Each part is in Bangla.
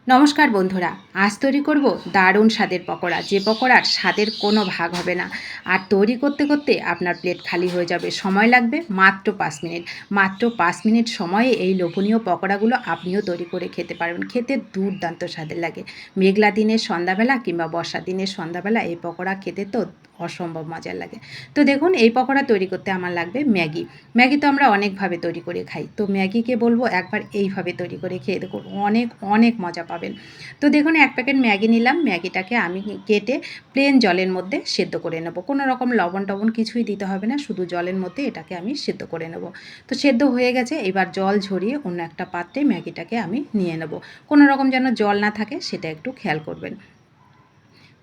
নমস্কার বন্ধুরা, আজ তৈরি করব দারুণ স্বাদের পকোড়া। যে পকোড়ার স্বাদের কোনো ভাগ হবে না। আর তৈরি করতে করতে আপনার প্লেট খালি হয়ে যাবে। সময় লাগবে মাত্র 5 মিনিট। মাত্র 5 মিনিট সময়ে এই লোভনীয় পকোড়াগুলো আপনিও তৈরি করে খেতে পারবেন। খেতে দুর্দান্ত স্বাদের লাগে। মেঘলা দিনের সন্ধ্যাবেলা কিংবা বর্ষা দিনের সন্ধ্যাবেলা এই পকোড়া খেতে তো অসম্ভব মজার লাগে। তো দেখুন, এই পকোড়া তৈরি করতে আমার লাগবে ম্যাগি। ম্যাগি তো আমরা অনেকভাবে তৈরি করে খাই, তো ম্যাগিকে বলবো একবার এইভাবে তৈরি করে খেয়ে দেখুন, অনেক অনেক মজা পাবেন। তো দেখুন, 1 প্যাকেট ম্যাগি নিলাম। ম্যাগিটাকে আমি কেটে প্লেন জলের মধ্যে সেদ্ধ করে নেব। কোনো রকম লবণ টবণ কিছুই দিতে হবে না, শুধু জলের মধ্যে এটাকে আমি সেদ্ধ করে নেব। তো সেদ্ধ হয়ে গেছে, এবার জল ঝরিয়ে অন্য একটা পাত্রে ম্যাগিটাকে আমি নিয়ে নেব। কোনো রকম যেন জল না থাকে সেটা একটু খেয়াল করবেন।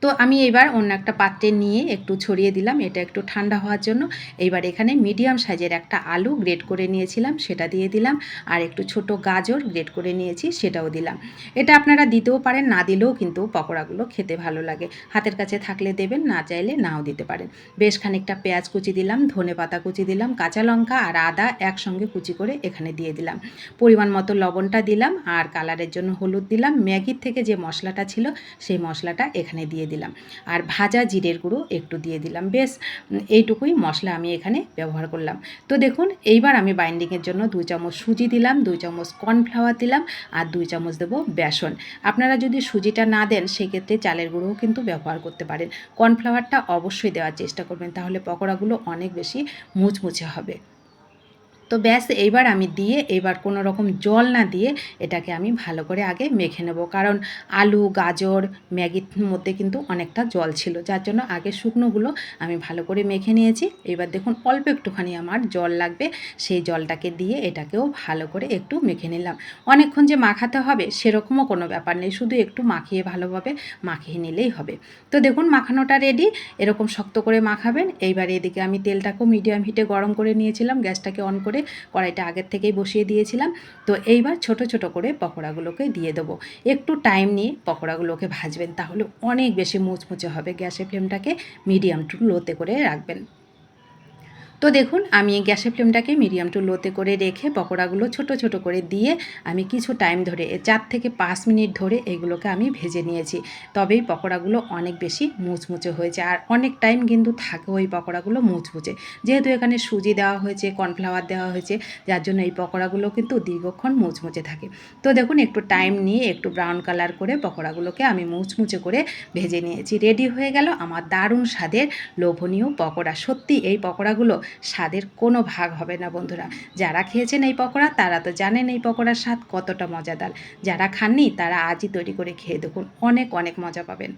তো আমি এবার অন্য একটা পাত্রে নিয়ে একটু ছড়িয়ে দিলাম, এটা একটু ঠান্ডা হওয়ার জন্য। এইবার এখানে মিডিয়াম সাইজের একটা আলু গ্রেট করে নিয়েছিলাম, সেটা দিয়ে দিলাম। আর একটু ছোট গাজর গ্রেট করে নিয়েছি, সেটাও দিলাম। এটা আপনারা দিতেও পারেন, না দিলেও কিন্তু পকোড়াগুলো খেতে ভালো লাগে। হাতের কাছে থাকলে দেবেন, না চাইলে নাও দিতে পারেন। বেশ খানিকটা পেঁয়াজ কুচি দিলাম, ধনে পাতা কুচি দিলাম, কাঁচা লঙ্কা আর আদা একসঙ্গে কুচি করে এখানে দিয়ে দিলাম। পরিমাণ মতো লবণটা দিলাম, আর কালারের জন্য হলুদ দিলাম। ম্যাগির থেকে যে মশলাটা ছিল সেই মশলাটা এখানে দিয়ে দিলাম। আর ভাজা জিরের গুঁড়ো একটু দিয়ে দিলাম। বেশ এইটুকুই মশলা আমি এখানে ব্যবহার করলাম। তো দেখুন, এইবার আমি বাইন্ডিংয়ের জন্য 2 চামচ সুজি দিলাম, 2 চামচ কর্নফ্লাওয়ার দিলাম, আর 2 চামচ দেবো বেসন। আপনারা যদি সুজিটা না দেন সেক্ষেত্রে চালের গুঁড়োও কিন্তু ব্যবহার করতে পারেন। কর্নফ্লাওয়ারটা অবশ্যই দেওয়ার চেষ্টা করবেন, তাহলে পকোড়াগুলো অনেক বেশি মুচমুচে হবে। তো ব্যাস, এইবার আমি দিয়ে এবার কোনো রকম জল না দিয়ে এটাকে আমি ভালো করে আগে মেখে নেব, কারণ আলু গাজর ম্যাগির মধ্যে কিন্তু অনেকটা জল ছিল, যার জন্য আগে শুকনোগুলো আমি ভালো করে মেখে নিয়েছি। এবার দেখুন, অল্প একটুখানি আমার জল লাগবে, সেই জলটাকে দিয়ে এটাকেও ভালো করে একটু মেখে নিলাম। অনেকক্ষণ যে মাখাতে হবে সেরকমও কোনো ব্যাপার নেই, শুধু একটু মাখিয়ে ভালোভাবে মাখিয়ে নিলেই হবে। তো দেখুন, মাখানোটা রেডি। এরকম শক্ত করে মাখাবেন। এইবার এদিকে আমি তেলটাকেও মিডিয়াম হিটে গরম করে নিয়েছিলাম, গ্যাসটাকে অন করে কড়াইটা আগের থেকেই বসিয়ে দিয়েছিলাম। তো এইবার ছোট ছোট করে পকোড়াগুলোকে দিয়ে দেবো। একটু টাইম নিয়ে পকোড়াগুলোকে ভাজবেন, তাহলে অনেক বেশি মুচমুচে হবে। গ্যাসের ফ্লেমটাকে মিডিয়াম টু লোতে করে রাখবেন। তো দেখুন, আমি গ্যাসের ফ্লেমটাকে মিডিয়াম টু লোতে করে রেখে পকোড়াগুলো ছোট ছোট করে দিয়ে আমি কিছু টাইম ধরে 4 থেকে 5 মিনিট ধরে এগুলোকে আমি ভেজে নিয়েছি। তবেই পকোড়াগুলো অনেক বেশি মুচমুচে হয়েছে, আর অনেক টাইম কিন্তু থাকে ওই পকোড়াগুলো মুচমুচে। যেহেতু এখানে সুজি দেওয়া হয়েছে, কর্নফ্লাওয়ার দেওয়া হয়েছে, যার জন্য এই পকোড়াগুলো কিন্তু দীর্ঘক্ষণ মুচমুচে থাকে। তো দেখুন, একটু টাইম নিয়ে একটু ব্রাউন কালার করে পকোড়াগুলোকে আমি মুচমুচে করে ভেজে নিয়েছি। রেডি হয়ে গেল আমার দারুণ স্বাদের লোভনীয় পকোড়া। সত্যি এই পকোড়াগুলো স্বাদের কোনো ভাগ হবে না বন্ধুরা। যারা খেয়েছেন এই পকোড়া তারা তো জানেন এই পকোড়ার স্বাদ কতটা মজাদার। যারা খাননি তারা আজই তৈরি করে খেয়ে দেখুন, অনেক অনেক মজা পাবেন।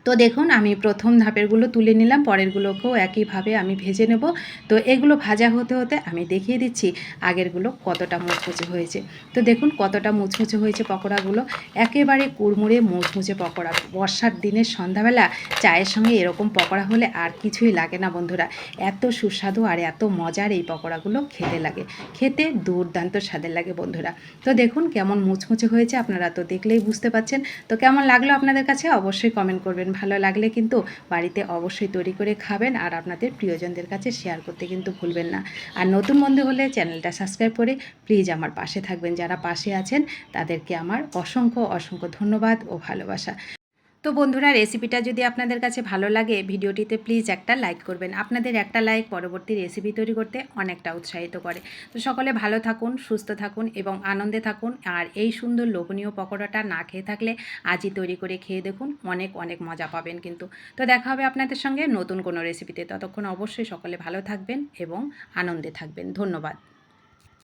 তো দেখুন, আমি প্রথম ধাপেরগুলো তুলে নিলাম, পরেরগুলোকেও একইভাবে আমি ভেজে নেব। তো এগুলো ভাজা হতে হতে আমি দেখিয়ে দিচ্ছি আগেরগুলো কতটা মুচমুচে হয়েছে। তো দেখুন কতটা মুচমুচে হয়েছে পকোড়াগুলো, একেবারে কুড়মুড়ে মুচমুচে পকোড়া। বর্ষার দিনের সন্ধ্যাবেলা চায়ের সঙ্গে এরকম পকোড়া হলে আর কিছুই লাগে না বন্ধুরা। এত সুস্বাদু আর এত মজার এই পকোড়াগুলো খেতে লাগে। খেতে দুর্দান্ত স্বাদের লাগে বন্ধুরা। তো দেখুন কেমন মুচমুচে হয়েছে, আপনারা তো দেখলেই বুঝতে পাচ্ছেন। তো কেমন লাগলো আপনাদের কাছে অবশ্যই কমেন্ট করবেন। ভালো লাগলে কিন্তু বাড়িতে অবশ্যই তৈরি করে খাবেন, আর আপনাদের প্রিয়জনদের কাছে শেয়ার করতে কিন্তু ভুলবেন না। আর নতুন বন্ধু হলে চ্যানেলটা সাবস্ক্রাইব করে প্লিজ আমার পাশে থাকবেন। যারা পাশে আছেন তাদেরকে আমার অসংখ্য অসংখ্য ধন্যবাদ ও ভালোবাসা। তো বন্ধুরা, রেসিপিটা যদি আপনাদের কাছে ভালো লাগে ভিডিওটিতে প্লিজ একটা লাইক করবেন। আপনাদের একটা লাইক পরবর্তী রেসিপি তৈরি করতে অনেকটা উৎসাহিত করে। তো সকলে ভালো থাকুন, সুস্থ থাকুন এবং আনন্দে থাকুন। আর এই সুন্দর লোভনীয় পকোড়াটা না খেয়ে থাকলে আজই তৈরি করে খেয়ে দেখুন, অনেক অনেক মজা পাবেন কিন্তু। তো দেখা হবে আপনাদের সঙ্গে নতুন কোনো রেসিপিতে। ততক্ষণ অবশ্যই সকলে ভালো থাকবেন এবং আনন্দে থাকবেন। ধন্যবাদ।